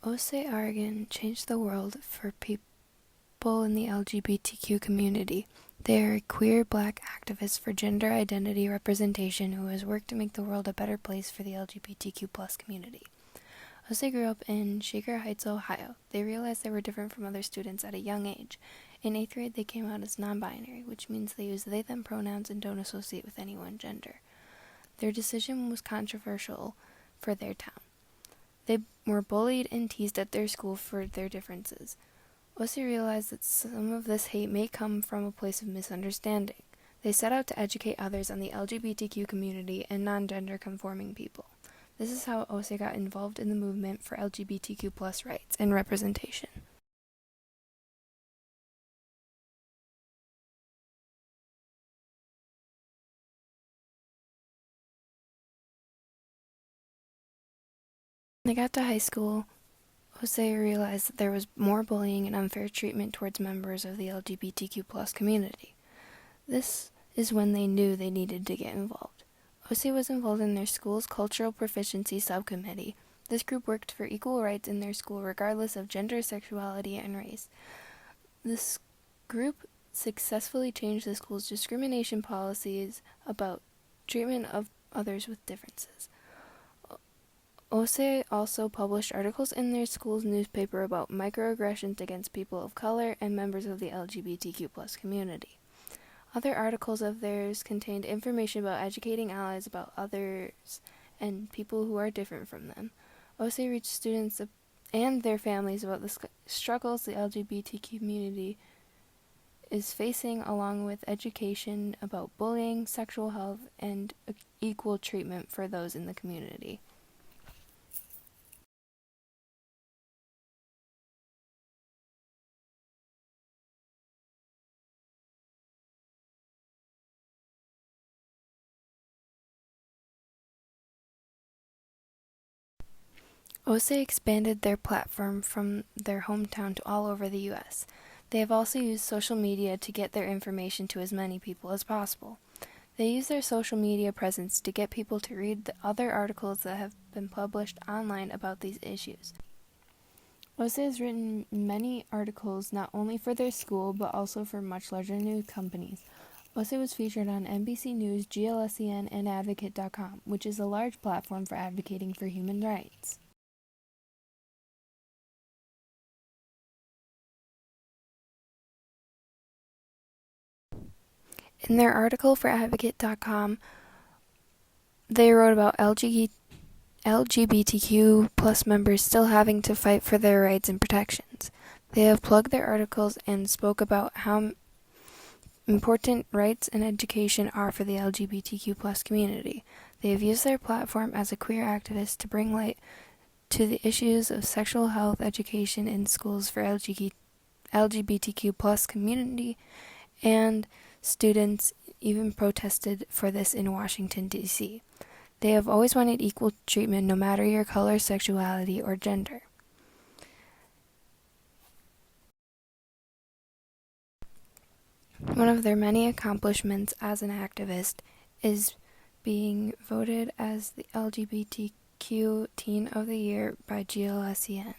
Ose Arheghan changed the world for people in the LGBTQ community. They are a queer black activist for gender identity representation who has worked to make the world a better place for the LGBTQ plus community. Ose grew up in Shaker Heights, Ohio. They realized they were different from other students at a young age. In 8th grade, they came out as non-binary, which means they use they/them pronouns and don't associate with any one gender. Their decision was controversial for their town. They were bullied and teased at their school for their differences. Ose realized that some of this hate may come from a place of misunderstanding. They set out to educate others on the LGBTQ community and non-gender conforming people. This is how Ose got involved in the movement for LGBTQ plus rights and representation. When they got to high school, Ose realized that there was more bullying and unfair treatment towards members of the LGBTQ plus community. This is when they knew they needed to get involved. Ose was involved in their school's Cultural Proficiency Subcommittee. This group worked for equal rights in their school regardless of gender, sexuality, and race. This group successfully changed the school's discrimination policies about treatment of others with differences. Ose also published articles in their school's newspaper about microaggressions against people of color and members of the LGBTQ plus community. Other articles of theirs contained information about educating allies about others and people who are different from them. Ose reached students and their families about the struggles the LGBT community is facing, along with education about bullying, sexual health, and equal treatment for those in the community. Ose expanded their platform from their hometown to all over the U.S. They have also used social media to get their information to as many people as possible. They use their social media presence to get people to read the other articles that have been published online about these issues. Ose has written many articles not only for their school but also for much larger news companies. Ose was featured on NBC News, GLSEN, and Advocate.com, which is a large platform for advocating for human rights. In their article for Advocate.com, they wrote about LGBTQ plus members still having to fight for their rights and protections. They have plugged their articles and spoke about how important rights and education are for the LGBTQ plus community. They have used their platform as a queer activist to bring light to the issues of sexual health education in schools for LGBTQ plus community, and students even protested for this in Washington, D.C. They have always wanted equal treatment no matter your color, sexuality, or gender. One of their many accomplishments as an activist is being voted as the LGBTQ Teen of the Year by GLSEN.